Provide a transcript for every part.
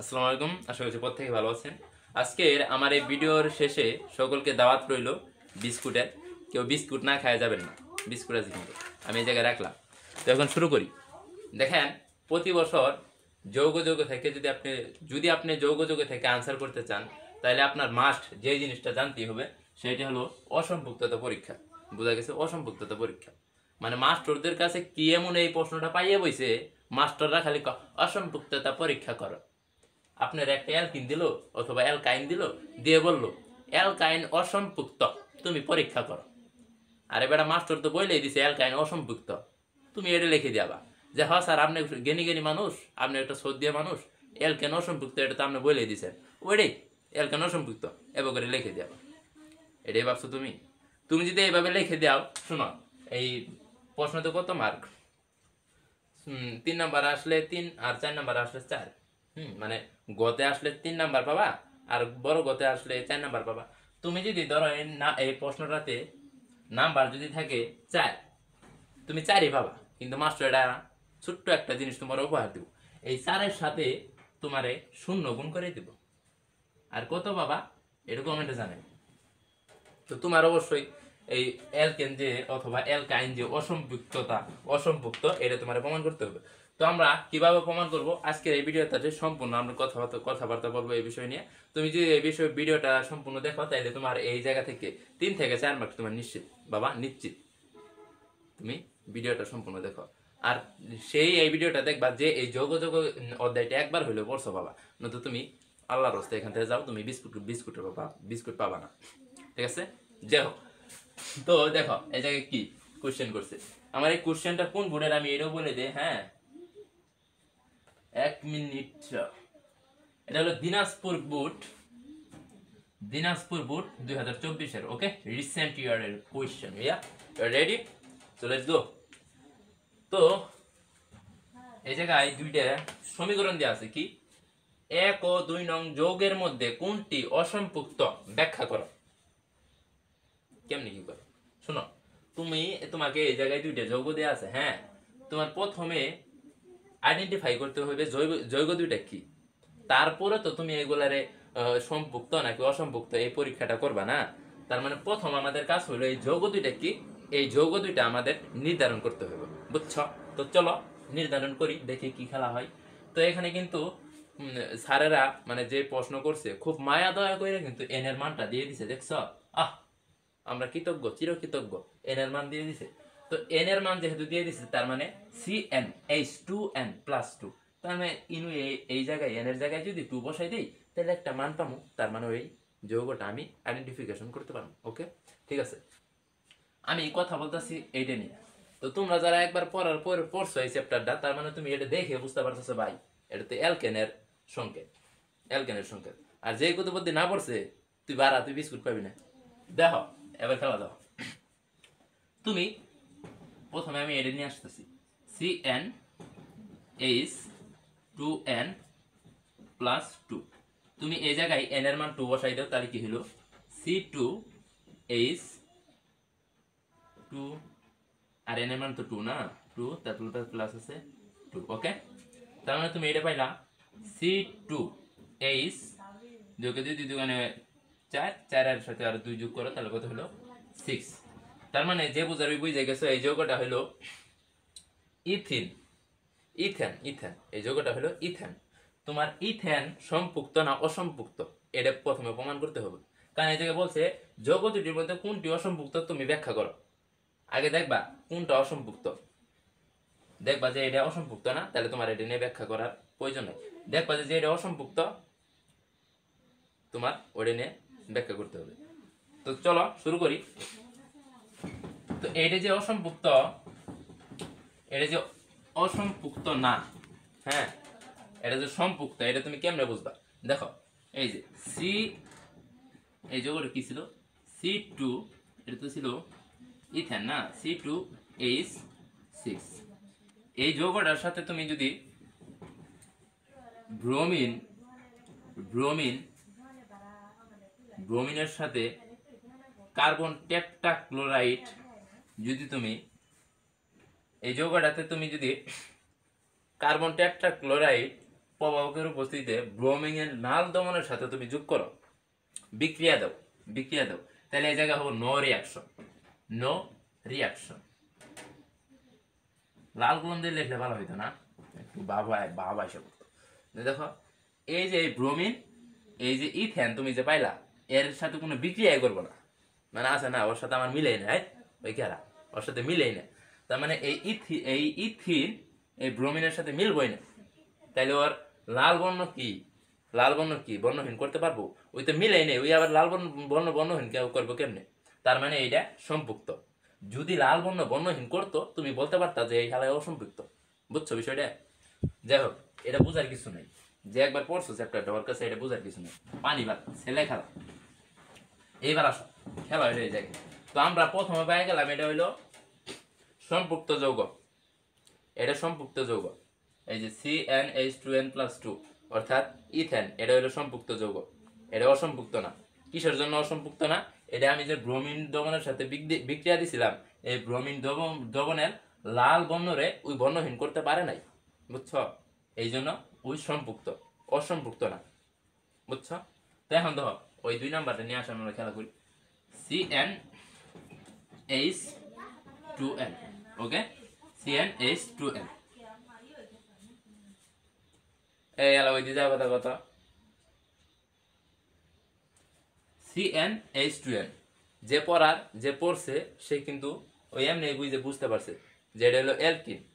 আসসালামু আলাইকুম, আশা করছি প্রত্যেকে ভালো আছেন। আজকের আমার এই ভিডিওর শেষে সকলকে দাওয়াত রইল বিস্কুটের। কেউ বিস্কুট না খাওয়া যাবেন না, বিস্কুট আছে কিন্তু আমি এই জায়গায় রাখলাম। তো এখন শুরু করি। দেখেন, প্রতি বছর যৌগ থেকে যদি আপনি যৌগ থেকে আনসার করতে চান, তাহলে আপনার মাস্ট যে জিনিসটা জানতেই হবে সেটি হলো অসম্পৃক্ততা পরীক্ষা। বোঝা গেছে? অসম্পৃক্ততা পরীক্ষা মানে মাস্টারদের কাছে কি এমন এই প্রশ্নটা পাইয়ে বইছে, মাস্টাররা খালি অসম্পৃক্ততা পরীক্ষা করো। আপনার একটা অ্যালকিন দিল অথবা অ্যালকাইন দিল, দিয়ে বলল অ্যালকাইন অসম্পৃক্ত, তুমি পরীক্ষা করো। আরে বেটা, মাস্টার তো বলেই দিছে অ্যালকাইন অসম্পৃক্ত, তুমি এটা লিখে দিয়াবা যে হ্যাঁ স্যার, আপনি জ্ঞানী মানুষ, আপনি একটা শ্রদ্ধীয় মানুষ, অ্যালকাইন অসম্পৃক্ত এটা তো আপনি বলেই দিছেন, ওইটাই অ্যালকাইন অসম্পৃক্ত এবার করে লিখে দিয়াবা। এটাই ভাবছো তুমি? তুমি যদি এইভাবে লিখে দাও, শোনো, এই প্রশ্নতে কত মার্ক? 3 নাম্বার আসলে 3, আর 4 নাম্বার আসলে 4। মানে গতে আসলে 3 নাম্বার পাবা, আর বড় গতে আসলে 4 নাম্বার পাবা। তুমি যদি ধরো এই প্রশ্নটাতে নাম্বার যদি থাকে 4, তুমি 4ই পাবা, কিন্তু মাস্টার এটা ছোট্ট একটা জিনিস তোমার উপহার দিব। এই 4-এর সাথে তোমারে 0 গুণ করে দিব। আর কত পাবা এটা কমেন্টে জানাই। তো তোমার অবশ্যই এই অ্যালকেন যে অথবা অ্যালকাইন যে অসম্পৃক্ত এটা তোমার প্রমাণ করতে হবে। তো আমরা কিভাবে প্রমাণ করব আজকের এই ভিডিওটাতে সম্পূর্ণ আমরা কথাবার্তা বলবো এই বিষয় নিয়ে। তুমি যদি এই বিষয়ে ভিডিওটা সম্পূর্ণ দেখো, তাহলে তোমার এই জায়গা থেকে 3 থেকে 4 মার্ক তোমার নিশ্চিত বাবা, নিশ্চিত। তুমি ভিডিওটা সম্পূর্ণ দেখো। আর এই ভিডিওটা দেখবা যে এই যোগ অধ্যায়টা একবার হইলেও পড়ছো বাবা, নয়তো তুমি আল্লাহর রাস্তায় এখান থেকে যাও, তুমি বিস্কুট পাবা না। ঠিক আছে? যাই হোক, তো দেখো এই জায়গায় কি কোশ্চেন করছে। আমার এই কোশ্চেনটা কোন বোর্ডের আমি এটাও বলে দিই। হ্যাঁ, 1 মিনিট। এটা হলো দিনাজপুর বোর্ড 2024-এর। ওকে, রিসেন্ট ইয়ারের question. Ready? So let's go. তো এই জায়গায় দুইটা সমীকরণ দেওয়া আছে। কি? 1 ও 2 নং যৌগের মধ্যে কোনটি অসম্পৃক্ত ব্যাখ্যা করো। কেমনি কি করো শোনো। তোমাকে এই জায়গায় দুইটা যৌগ দেওয়া আছে। হ্যাঁ, তোমার প্রথমে আইডেন্টিফাই করতে হবে যৌগ দুইটা কি, তারপরে তো তুমি এগুলারে সম্পৃক্ত নাকি অসম্পৃক্ত এই পরীক্ষাটা করবা না। তার মানে প্রথম আমাদের কাজ হলো এই যৌগ দুইটা কি, এই যৌগ দুইটা আমাদের নির্ধারণ করতে হবে। বুঝছো? তো চলো নির্ধারণ করি, দেখি কি খেলা হয়। তো এখানে কিন্তু স্যারেরা মানে যে প্রশ্ন করছে খুব মায়া দয়া করে কিন্তু এন এর মানটা দিয়ে দিছে। দেখছো? আহ, আমরা কৃতজ্ঞ, চিরকৃতজ্ঞ। এন এর মান দিয়ে দিছে। তো এন এর মান যেহেতু দিয়ে দিছে, তার মানে CnH2n+2, তার মানে ইনু এই জায়গায় এন এর জায়গায় যদি 2 বসাই দেই, তাহলে একটা মান পাবো। তার মানে ওই যৌগটা আমি আইডেন্টিফিকেশন করতে পারবো। ওকে, ঠিক আছে। আমি কথা বলতেছি এইটা নিয়ে। তো তোমরা যারা একবার পড়ার পরে পড়ছো এই চ্যাপ্টারটা, তার মানে তুমি এটা দেখে বুঝতে পারতেছো ভাই এটা তো অ্যালকেনের সংকেত, অ্যালকেনের সংকেত। আর যে কত বুদ্ধি না পড়ছে, তুই বিস্কুট পাবি না। দেখো, এবার খেলা দাও। তুমি প্রথমে আমি এটা নিয়ে আসতেছি, CnH2n+2। তুমি এই জায়গায় n এর মান 2 বসাই দাও, তাহলে কি হলো C2H2, আর n এর মান তো 2 না, 2 তারপর প্লাস আছে 2। ওকে, তার মানে তুমি এটা পাইলা C2H, যোগে 2 দুগুণে 4, 4 এর সাথে আর 2 যোগ করো, তাহলে কত হলো 6। তার মানে যে বুঝার বুঝে গেছো এই যৌগটা হলো ইথিন। ইথেন এই যৌগটা হলো ইথেন। তোমার ইথেন সম্পৃক্ত না অসম্পৃক্ত এটা প্রথমে প্রমাণ করতে হবে। কারণ এই জায়গায় বলছে যৌগ দুটির মধ্যে কোনটি অসম্পৃক্ত তুমি ব্যাখ্যা করো। আগে দেখবা কোনটা অসম্পৃক্ত, দেখবা যে এটা অসম্পৃক্ত না, তাহলে তোমার এটা নিয়ে ব্যাখ্যা করার প্রয়োজন নেই। দেখবা যে এটা অসম্পৃক্ত, তোমার ওটা নিয়ে ব্যাখ্যা করতে হবে। তো চলো শুরু করি। তো এটা যে অসম্পৃক্ত না, হ্যাঁ, এটা যে সম্পৃক্ত, এটা তুমি কেমনে বুঝবা? দেখো, এই যে এই যৌগটা কি ছিল? C2, এটা তো ছিল ইথেন না, C2H6। এই যৌগটার সাথে তুমি যদি ব্রোমিনের সাথে কার্বন টেট্রাক্লোরাইড, যদি তুমি এই যৌগটাতে তুমি যদি কার্বন টেট্রাক্লোরাইড প্রভাবকের উপস্থিতিতে ব্রোমিং এর লাল দমনের সাথে তুমি যোগ করো, বিক্রিয়া দাও, তাহলে এই জায়গা হবো নো রিয়াকশন, নো রিয়াকশন। লাল কলম দিয়ে লিখলে ভালো হইতো না, একটু বাবা এসে পড়তো। দেখো এই যে ব্রোমিন, এই যে ইথেন তুমি যে পাইলা, এর সাথে কোনো বিক্রিয়াই করবো না, মানে আছে না ওর সাথে আমার মিলেই না, ওই খেলা ওর সাথে মিলেই না। তার মানে এই ইথিন এই ব্রোমিনের সাথে মিলবই না, তাইলে ওর লাল বর্ণ কি, বর্ণহীন করতে পারবো? ওই তো মিলেই নেই, ওই আবার লাল বর্ণহীন করবো কেমনে? তার মানে এইটা সম্পৃক্ত। যদি লাল বর্ণহীন করতো তুমি বলতে পারতা যে এই খেলায় অসম্পৃক্ত। বুঝছো বিষয়টা? যাই হোক, এটা বোঝার কিছু নাই, যে একবার পড়ছো চ্যাপ্টারটা ওর কাছে এটা বোঝার কিছু নেই। পানি ভাত ছেলে খেলা। এইবার আসো, খেলা হইলো এই জায়গায়। তো আমরা প্রথমে পেয়ে গেলাম এটা হইলো সম্পৃক্ত যৌগ, এটা সম্পৃক্ত যৌগ। এই যে CnH2n+2 অর্থাৎ ইথেন, এটা হলো সম্পৃক্ত যৌগ, এটা অসম্পৃক্ত না। কিসের জন্য অসম্পৃক্ত না? এটা আমি যে ব্রোমিন দ্রবণের সাথে বিক্রিয়া দিছিলাম, এই ব্রোমিন দ্রবণের লাল বর্ণরে ওই বর্ণহীন করতে পারে নাই, বুঝছো? এই জন্য ওই সম্পৃক্ত, অসম্পৃক্ত না, বুঝছো? তো এখন দেখো ওই 2 নাম্বারটা নিয়ে আসা আমরা খেলা করি। CnH2n, ওকে, CnH2n। এই এলা ওই দিয়ে কথা কথা CnH2n, যে পড়ার যে পড়ছে সে কিন্তু ওই এমনি বুঝতে পারছে যে এটা হলো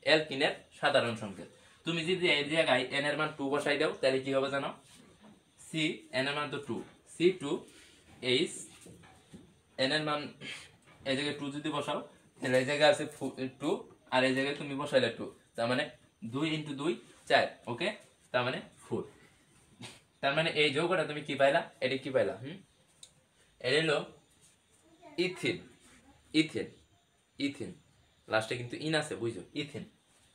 অ্যালকিনের সাধারণ সংকেত। তুমি যদি এই জায়গায় n এর মান 2 বসাই দাও তাহলে কি হবে জানো? C n এর মান তো 2, C2H, n এর মান এই জায়গায় 2 যদি বসাও তাহলে এই জায়গায় আছে 2, আর এই জায়গায় তুমি বসাইলে 2, তার মানে 2 × 2 4, ওকে, তার মানে 4। তার মানে এই যৌগটা তুমি কি পাইলা? এটা কি পাইলা? এটা হলো ইথিন, লাস্টে কিন্তু ইন আছে, বুঝছো? ইথিন,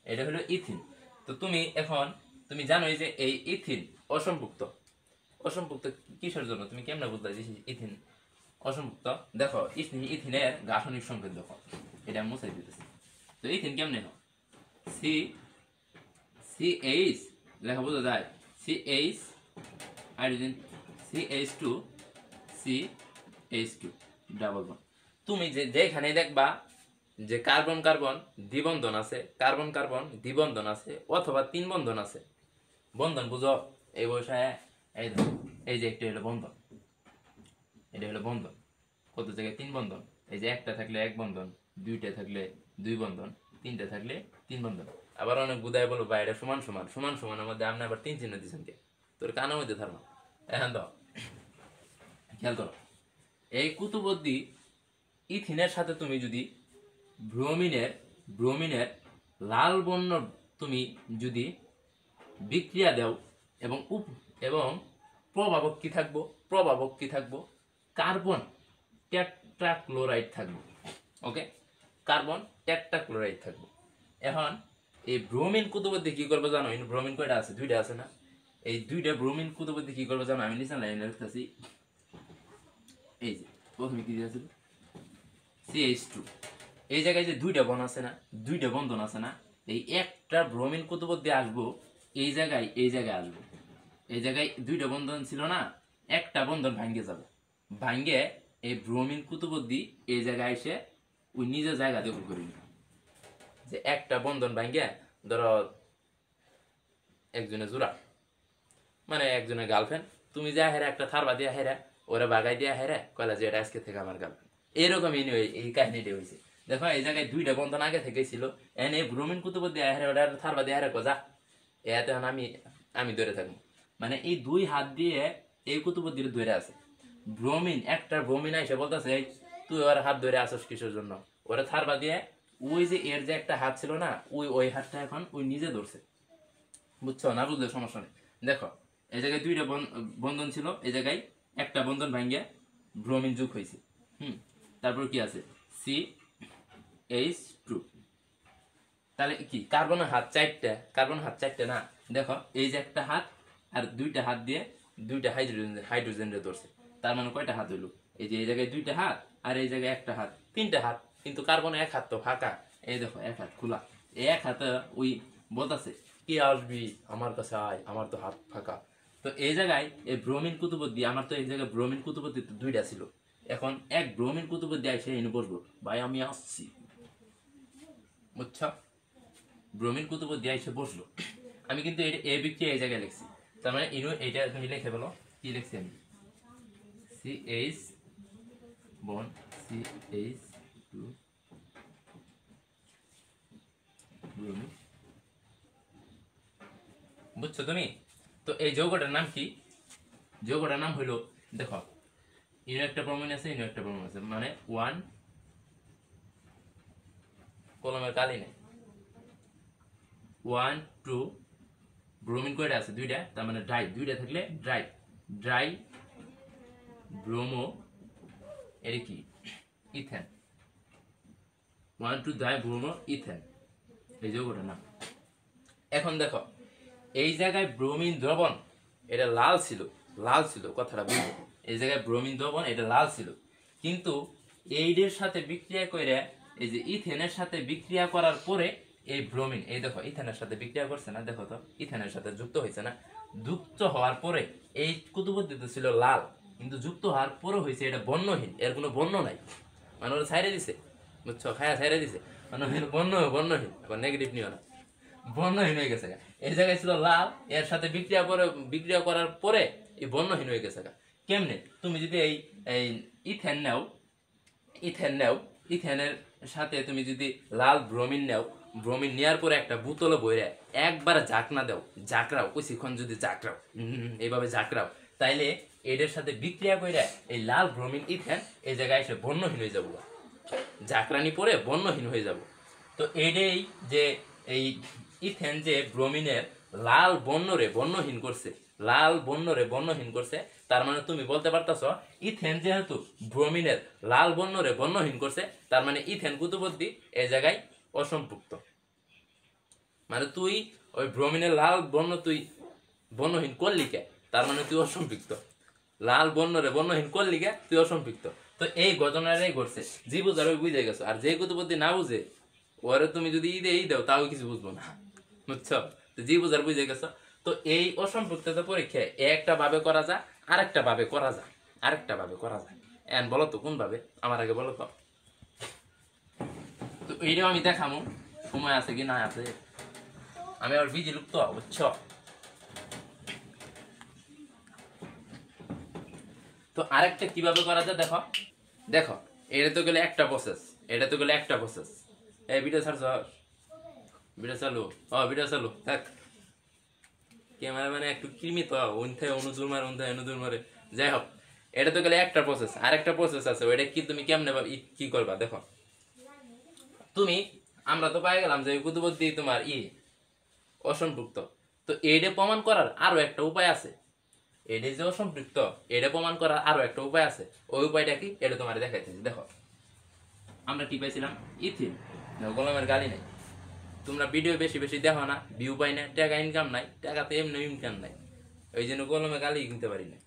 এটা হলো ইথিন। তো তুমি এখন তুমি জানো যে এই ইথিন অসম্পৃক্ত কিসের জন্য? তুমি কেমনে বুঝলা যে ইথিন অসম্পৃক্ত? দেখো ইথিনের গাঠনিক সংকেত দেখো, এটা মুছাই দিতেছি। তো ইথিন কেমনে হয়? CH লেখা বোঝা যায়, CH hydrogen, CH2 CH2 double bond. তুমি যেখানে দেখবা যে কার্বন কার্বন দ্বিবন্ধন আছে, অথবা 3 বন্ধন আছে, বন্ধন বুঝো এই বসায়, এই যে একটা হলো বন্ধন, এটা হলো বন্ধন। কত জায়গায় 3 বন্ধন, এই যে একটা থাকলে 1 বন্ধন, দুইটা থাকলে 2 বন্ধন, তিনটা থাকলে 3 বন্ধন। আবার অনেক বুধায় বলো বা এটা সমান সমানের মধ্যে আপনি আবার 3 চিহ্ন দিচ্ছেন কে? তোর কানের মধ্যে থাকলো। এখন তো খেয়াল করো, এই কুতুবদ্দি ইথিনের সাথে তুমি যদি ব্রোমিনের লাল বর্ণ তুমি যদি বিক্রিয়া দাও এবং প্রভাবক কি থাকবো? কার্বন টেট্রাক্লোরাইড থাকবো, ওকে, কার্বন টেট্রাক্লোরাইড থাকবো। এখন এই ব্রোমিন কুতুবদ্দি কি করবে জানো? ব্রোমিন কয়টা আছে? 2টা আছে না? এই 2টা ব্রোমিন কুতুবদ্দি কি করবে জানো? আমি নিচে লাইনে লিখতেছি, এই যে প্রথমে কি দিয়েছিল CH2, এই জায়গায় যে 2টা বন্ধন আছে না, এই একটা ব্রোমিন কুতুবদ্দি আসবো এই জায়গায় আসবো, এই জায়গায় 2টা বন্ধন ছিল না, একটা বন্ধন ভাঙ্গে যাবে, এই ব্রোমিন কুতুবদ্দি এই জায়গায় এসে ওই নিজের জায়গা দখল করে নিবে। যে একটা বন্ধন ভাঙ্গে, ধরো একজনের জোড়া, মানে একজনের গার্লফ্রেন্ড, তুমি যা হেরা একটা থারবা দিয়া হেরা, ওরা বাগাই দিয়া হেরা, কয়লা যে এটা আজকে থেকে আমার গার্লফ্রেন্ড। এরকমই এই কাহিনীটা হয়েছে। দেখো এই জায়গায় 2টা বন্ধন আগে থেকে ছিল, এনে ব্রোমিন কুতুবদ্দি হেরা, ওটা থারবা দিয়া হেরা, যা এতে আমি ধরে থাকবো। মানে এই 2 হাত দিয়ে এই কুতুবদ্দির ধরে আছে। একটা ব্রোমিন এসে বলতেছে তুই ওর হাত ধরে আসস কিসের জন্য? ওরা থারবা দিয়ে ওই যে এর যে একটা হাত ছিল না, ওই হাতটা এখন ওই নিজে ধরছে, বুঝছো? না বুঝলে সমস্যা নেই। দেখো এই জায়গায় 2টা বন্ধন ছিল, এই জায়গায় একটা বন্ধন ভাঙ্গিয়া ব্রোমিন যোগ হয়েছে। তারপর কি আছে? CH2, তাহলে কি কার্বনের হাত 4টা না? দেখো এই যে একটা হাত আর 2টা হাত দিয়ে 2টা হাইড্রোজেন ধরছে, তার মানে কয়টা হাত হইলো? এই যে এই জায়গায় 2টা হাত আর এই জায়গায় একটা হাত, 3টা হাত। কিন্তু কার্বনের 1 হাত তো ফাঁকা, এই দেখো 1 হাত খোলা, এই 1 হাতে ওই বলতেছে কে আসবি আমার কাছে আয়, আমার তো হাত ফাঁকা। তো এই জায়গায় এই ব্রোমিন কুতুবুদ্দি, আমার তো এই জায়গায় ব্রোমিন কুতুবুদ্দি তো দুইটা ছিল, এখন এক ব্রোমিন কুতুবুদ্দি এসে এনে বসবো, ভাই আমি আসছি, বুঝছো? ব্রোমিন কুতুবুদ্দি এসে বসলো, আমি কিন্তু এ বিক্রিয়া এই জায়গায় লিখছি, তার মানে ইনু এইটা তুমি লিখে বলো কি লিখছি আমি, CH বন CH2 ব্রোমিন, বুঝছো তুমি? তো এই যৌগটার নাম কি? যৌগটার নাম হইলো, দেখো ইনু একটা ব্রোমিন আছে, ইনু একটা ব্রোমিন আছে, মানে 1 কলমের কালি নেই, 1 2 ব্রোমিন কয়টা আছে? দুইটা, তার মানে ড্রাই, দুইটা থাকলে ড্রাই, ড্রাই ব্রোমো, এর কি ইথেন, 1 2 ড্রাই ব্রোমো ইথেন, এই যৌগটার নাম। এখন দেখো এই জায়গায় ব্রোমিন দ্রবণ এটা লাল ছিল, লাল ছিল, কথাটা বুঝবো, এই জায়গায় ব্রোমিন দ্রবণ এটা লাল ছিল, কিন্তু এইডের সাথে বিক্রিয়া করে, এই যে ইথেনের সাথে বিক্রিয়া করার পরে এই ব্রোমিন, এই দেখো ইথেনের সাথে বিক্রিয়া করছে না, দেখো তো ইথেনের সাথে যুক্ত হয়েছে না, যুক্ত হওয়ার পরে এই কুতুবুদ্দিতে ছিল লাল, কিন্তু যুক্ত হওয়ার পরে হয়েছে এটা বর্ণহীন, এর কোনো বর্ণ নাই, মানে ওরা ছাইড়ে দিছে, বুঝছো, খায়া ছাইড়ে দিছে, মানে বর্ণহীন, এখন নেগেটিভ নিও না, বর্ণহীন হয়ে গেছে। এই জায়গায় ছিল লাল, এর সাথে বিক্রিয়া করার পরে এই বর্ণহীন হয়ে গেছে। কেমনে? তুমি যদি এই এই ইথেন নাও, ইথেনের সাথে তুমি যদি লাল ব্রোমিন নাও, ব্রোমিন নেওয়ার পরে একটা বোতলে বইরে একবার ঝাঁকনা দাও, ঝাঁকড়াও কিছুক্ষণ, যদি ঝাঁকড়াও এইভাবে ঝাঁকড়াও, তাইলে এদের সাথে বিক্রিয়া করে এই লাল ব্রোমিন ইথেন এই জায়গায় এসে বর্ণহীন হয়ে যাবো, ঝাঁকড়ানি পরে বর্ণহীন হয়ে যাব। তো এটাই যে এই ইথেন যে ব্রোমিনের লাল বর্ণরে বর্ণহীন করছে, লাল বর্ণরে বর্ণহীন করছে, তার মানে তুমি বলতে পারতাছ ইথেন যেহেতু ব্রোমিনের লাল বর্ণরে বর্ণহীন করছে, তার মানে ইথেন কুতুবুদ্দি এই জায়গায় অসম্পৃক্ত, মানে তুই ওই ব্রোমিনের লাল বর্ণ তুই বর্ণহীন করলি কে, তার মানে তুই অসম্পৃক্ত, লাল বর্ণরে বর্ণহীন করলি কে, তুই অসম্পৃক্ত। তো এই ঘটনাটাই ঘটছে, যে বুঝার ওই বুঝে গেছো, আর যে কুতুবুদ্দি না বুঝে ওরে তুমি যদি ই দাও তাও কিছু বুঝবো না, বুঝছো? তো যে বুঝার বুঝে গেছো। তো এই অসম্পৃক্ততা পরীক্ষায় একটা ভাবে করা যায়, আরেকটা ভাবে করা যায়, আরেকটা ভাবে করা যায়, এন বলো তো কোন ভাবে, আমার আগে বলো তো। তো এইটাও আমি দেখামো, সময় আছে কি না আছে, আমি আবার বিজি লুপ্ত, বুঝছো? তো আরেকটা কিভাবে করা যায় দেখো, দেখো এটা তো গেলে একটা প্রসেস, এটা তো গেলে একটা প্রসেস, এই ভিডিও ছাড়ছ, ভিডিও চালু, ভিডিও চালু থাক, ক্যামেরা মানে একটু কৃমি তো, অন্থায় অনুজুর মারে, অন্থায় অনুজুর মারে, যাই হোক, এটা তো গেলে একটা প্রসেস, আরেকটা প্রসেস আছে, ওইটা কি তুমি কেমনে কি করবা দেখো, তুমি আমরা তো পাই গেলাম যে কুতুবুদ্দি তোমার অসম্পৃক্ত, তো এইটা প্রমাণ করার আরো একটা উপায় আছে, এটা যে অসম্পৃক্ত এটা প্রমাণ করার আরো একটা উপায় আছে, ওই উপায়টা কি এটা তোমার দেখাইতেছি। দেখো আমরা কি পাইছিলাম, ইথিন, গোলামের গালি নাই, তোমরা ভিডিও বেশি বেশি দেখো না, ভিউ পাই না, টাকা ইনকাম নাই, টাকা তো এমনি ইনকাম নাই, ওই জন্য গোলামে গালি কিনতে পারি না।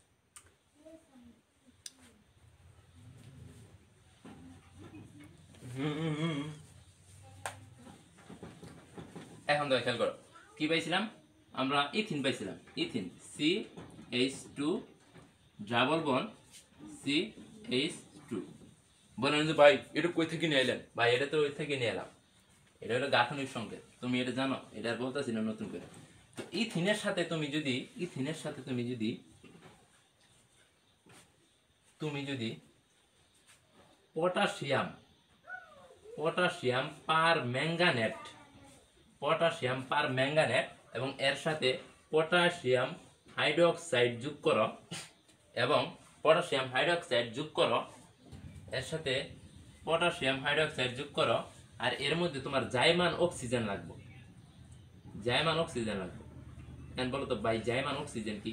এখন তো খেয়াল করো কি পাইছিলাম, আমরা ইথিন পাইছিলাম, ethene CH2 double bond CH2, বলেন যে ভাই এটা কই থেকে নিয়ে এলেন, ভাই এটা তো ওই থেকে নিয়ে এলাম, এটা হলো গাঠনিক সংকেত, তুমি এটা জানো, এটা আর বলতেছি না নতুন করে। তো ইথিনের সাথে তুমি যদি, ইথিনের সাথে তুমি যদি পটাশিয়াম, পটাশিয়াম পার ম্যাঙ্গানেট, পটাশিয়াম পার ম্যাঙ্গানেট এবং এর সাথে পটাশিয়াম হাইড্রোক্সাইড যোগ করো, এবং পটাশিয়াম হাইড্রোক্সাইড যোগ করো, এর সাথে পটাশিয়াম হাইড্রোক্সাইড যোগ করো, আর এর মধ্যে তোমার জাইমান অক্সিজেন লাগবে, জাইমান অক্সিজেন লাগবে। কেন বলো তো ভাই জাইমান অক্সিজেন কি?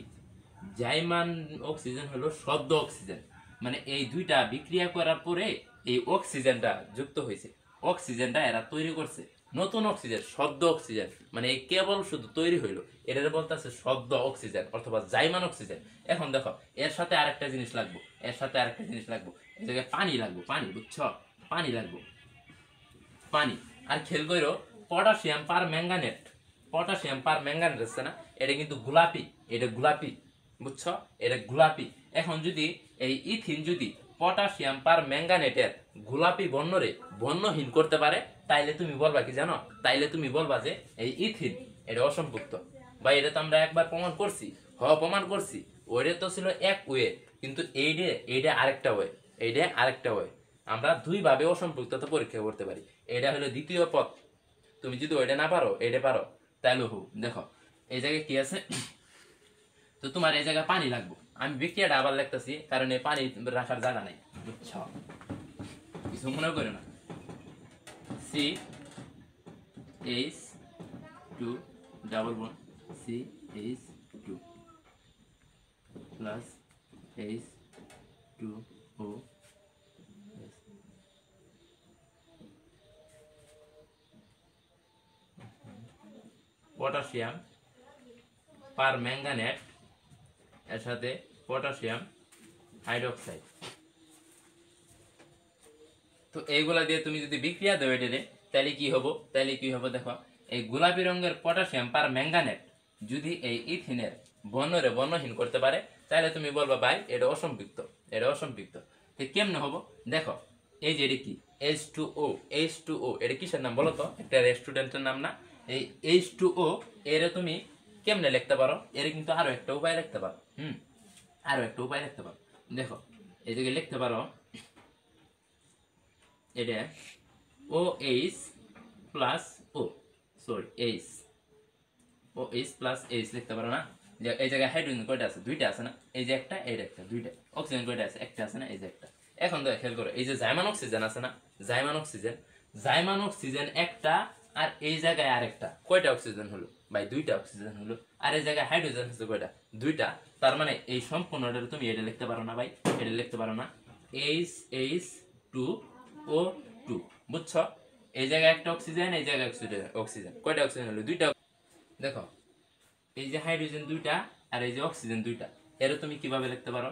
জাইমান অক্সিজেন হলো শব্দ অক্সিজেন, মানে এই দুইটা বিক্রিয়া করার পরে এই অক্সিজেনটা যুক্ত হয়েছে, অক্সিজেনটা এরা তৈরি করছে, নতুন অক্সিজেন, শব্দ অক্সিজেন, মানে এই কেবল শুধু তৈরি হইলো, এটার বলতেছে শব্দ অক্সিজেন অথবা জাইমান অক্সিজেন। এখন দেখো এর সাথে আরেকটা জিনিস লাগবে, এর সাথে আরেকটা জিনিস লাগবে, এই জায়গায় পানি লাগবে, পানি, বুঝছো? পানি লাগবে, পানি। আর খেল করো পটাশিয়াম পার ম্যাঙ্গানেট, পটাশিয়াম পার ম্যাঙ্গানেট আছে না, এটা কিন্তু গোলাপি, এটা গোলাপি, বুঝছো, এটা গোলাপি। এখন যদি এই ইথিন যদি পটাশিয়াম পার ম্যাঙ্গানেটের গোলাপি বর্ণরে বর্ণহীন করতে পারে, তাইলে তুমি বলবা কি জানো, তাইলে তুমি বলবা যে এই ইথিন এটা অসম্পৃক্ত। বা এটা তো আমরা একবার প্রমাণ করছি, প্রমাণ করছি, ওইটা তো ছিল এক ওয়ে, কিন্তু এইটা আরেকটা ওয়ে, এইটা আরেকটা ওয়ে। আমরা দুইভাবে অসম্পৃক্ততা পরীক্ষা করতে পারি। এটা হলো দ্বিতীয় পথ। তুমি যদি ওইটা না পারো, এটা পারো, তাহলে হোক। দেখো এই জায়গায় কি আছে, তো তোমার এই জায়গায় পানি লাগবে। আমি বিক্রিয়াটা আবার লিখতেছি, কারণ এই পানি রাখার জায়গা নাই, বুঝছ, কিছু মনে করে না। CH2 double bond CH2 plus H2O potassium permanganate এর সাথে পটাশিয়াম হাইড্রোক্সাইড। তো এইগুলা দিয়ে তুমি যদি বিক্রিয়া দেবে এটারে, তাহলে কি হবো, দেখো, এই গোলাপি রঙের পটাশিয়াম পার ম্যাঙ্গানেট যদি এই ইথিনের বর্ণরে বর্ণহীন করতে পারে, তাহলে তুমি বলবা ভাই এটা অসম্পৃক্ত, এটা অসম্পৃক্ত। তো কেমনে হবো, দেখো, এই যে এটা কি H2O, এটা কিসের নাম বলো তো, একটা রেস্টুরেন্টের নাম না? এই H2O এর তুমি কেমনে লিখতে পারো, এর কিন্তু আরো একটা উপায় লিখতে পারো। আরো একটা উপায় লিখতে পারো। দেখো এই জায়গায় লিখতে পারো, এটা OH প্লাস ও, সরি OH প্লাস H লিখতে পারো না? যে এই জায়গায় হাইড্রোজেন কয়টা আছে, দুইটা আছে না? এই যে একটা, এইটা একটা, দুইটা। অক্সিজেন কয়টা আছে, একটা আছে না? এই যে একটা। এখন তো খেয়াল করো, এই যে জাইমান অক্সিজেন আছে না, জাইমান অক্সিজেন একটা, আর এই জায়গায় আরেকটা, কয়টা অক্সিজেন হলো ভাই? দুইটা অক্সিজেন হলো। আর এই জায়গায় হাইড্রোজেন আছে কয়টা? দুইটা। তার মানে এই সম্পূর্ণটা তুমি এটা লিখতে পারো না ভাই, এটা লিখতে পারো না, H2O2, বুঝছো? এই জায়গায় একটা অক্সিজেন, এই জায়গায় অক্সিজেন, কয়টা অক্সিজেন হলো? দুইটা। দেখো এই যে হাইড্রোজেন দুইটা, আর এই যে অক্সিজেন দুইটা, এর তুমি কিভাবে লিখতে পারো?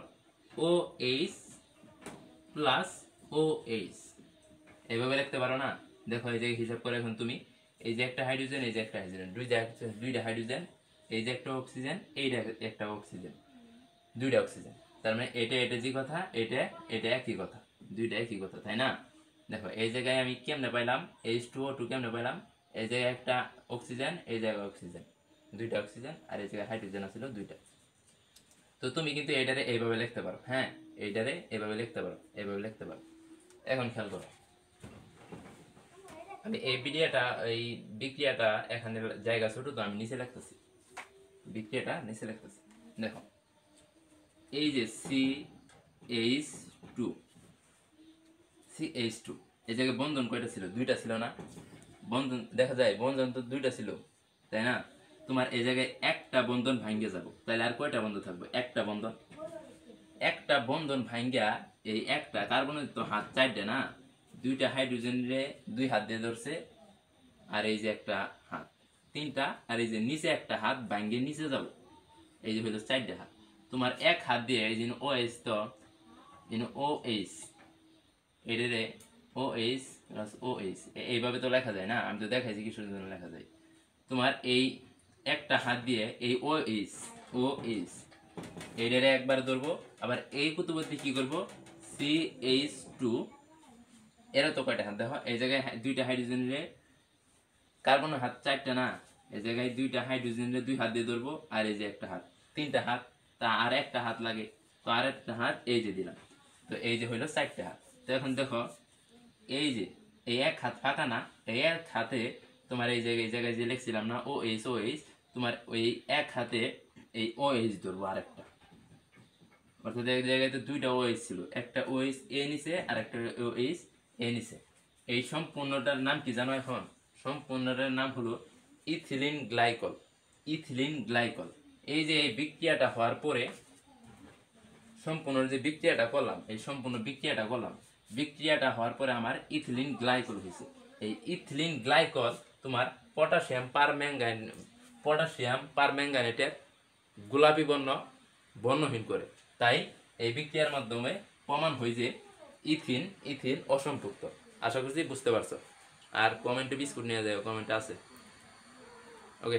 OH প্লাস OH, এইভাবে লিখতে পারো না? দেখো এই যে হিসাব করে এখন তুমি, এই যে একটা হাইড্রোজেন, এই যে একটা হাইড্রোজেন, দুইটা হাইড্রোজেন, এই যে একটা অক্সিজেন, এইটা একটা অক্সিজেন, দুইটা অক্সিজেন। তার মানে এটা যে কথা, এটা একই কথা, দুইটা একই কথা, তাই না? দেখো এই জায়গায় আমি কেমনে পাইলাম H2O2, কেমনে পাইলাম? এই জায়গায় একটা অক্সিজেন, এই জায়গায় অক্সিজেন, দুইটা অক্সিজেন, আর এই জায়গায় হাইড্রোজেন আছিল দুইটা। তো তুমি কিন্তু এটারে এইভাবে লিখতে পারো, হ্যাঁ, এইটারে এইভাবে লিখতে পারো, এইভাবে লিখতে পারো। এখন খেয়াল করো, আমি এই বিক্রিয়াটা এখানে জায়গা ছোট, তো আমি নিচে লিখতেছি, বিক্রিয়াটা নিচে লিখতেছি। দেখো এই যে CH2 এই জায়গায় বন্ধন কয়টা ছিল? দুইটা ছিল না? বন্ধন দেখা যায়, বন্ধন তো দুইটা ছিল, তাই না? তোমার এই জায়গায় একটা বন্ধন ভাঙ্গে যাব, তাহলে আর কয়টা বন্ধন থাকবে? একটা বন্ধন ভাঙ্গা, এই একটা কার্বনের তো হাত চারটে না, দুইটা হাইড্রোজেন রে দুই হাত দিয়ে ধরছে, আর এই যে একটা হাত, তিনটা, আর এই যে নিচে একটা হাত ভাঙ্গে নিচে যাব, এই যে হলো চারটে হাত। তোমার এক হাত দিয়ে এই যে OH, তো OH, এটারে OH প্লাস OH এইভাবে তো লেখা যায় না? আমি তো দেখাইছি কিসের জন্য লেখা যায়। তোমার এই একটা হাত দিয়ে এই OH এটারে একবার ধরবো, আবার এই কুতুবর্তী কি করবো, CH2, এরা তো কয়টা হাত? দেখো এই জায়গায় দুইটা হাইড্রোজেনের কার্বনের হাত চারটা না, এই জায়গায় দুইটা হাইড্রোজেনের দুই হাত দিয়ে ধরবো, আর এই যে একটা হাত, তিনটা হাত, তা আর একটা হাত লাগে, তো আর একটা হাত এই যে দিলাম, তো এই যে হইলো চারটা হাত। তো এখন দেখো এই যে এই এক হাত ফাঁকা না, এই এক হাতে তোমার এই জায়গায় যে লিখছিলাম না OH, তোমার ওই এক হাতে এই OH ধরবো আরেকটা, অর্থাৎ এক জায়গায় তো দুইটা OH ছিল, একটা OH এ নিচে আর একটা OH এ নিচে। এই সম্পূর্ণটার নাম কি জানো? এখন সম্পূর্ণটার নাম হলো ইথিলিন গ্লাইকল। এই যে এই বিক্রিয়াটা হওয়ার পরে, সম্পূর্ণ যে বিক্রিয়াটা করলাম, এই সম্পূর্ণ বিক্রিয়াটা হওয়ার পরে আমার ইথিলিন গ্লাইকল হয়েছে। এই ইথিলিন গ্লাইকল তোমার পটাশিয়াম পারম্যাঙ্গানেটের গোলাপি বর্ণহীন করে। তাই এই বিক্রিয়ার মাধ্যমে প্রমাণ হয় যে ইথিন অসম্পৃক্ত। আশা করছি বুঝতে পারছো। আর কমেন্টে বিস্কুট নিয়ে যাও, কমেন্টে আছে। ওকে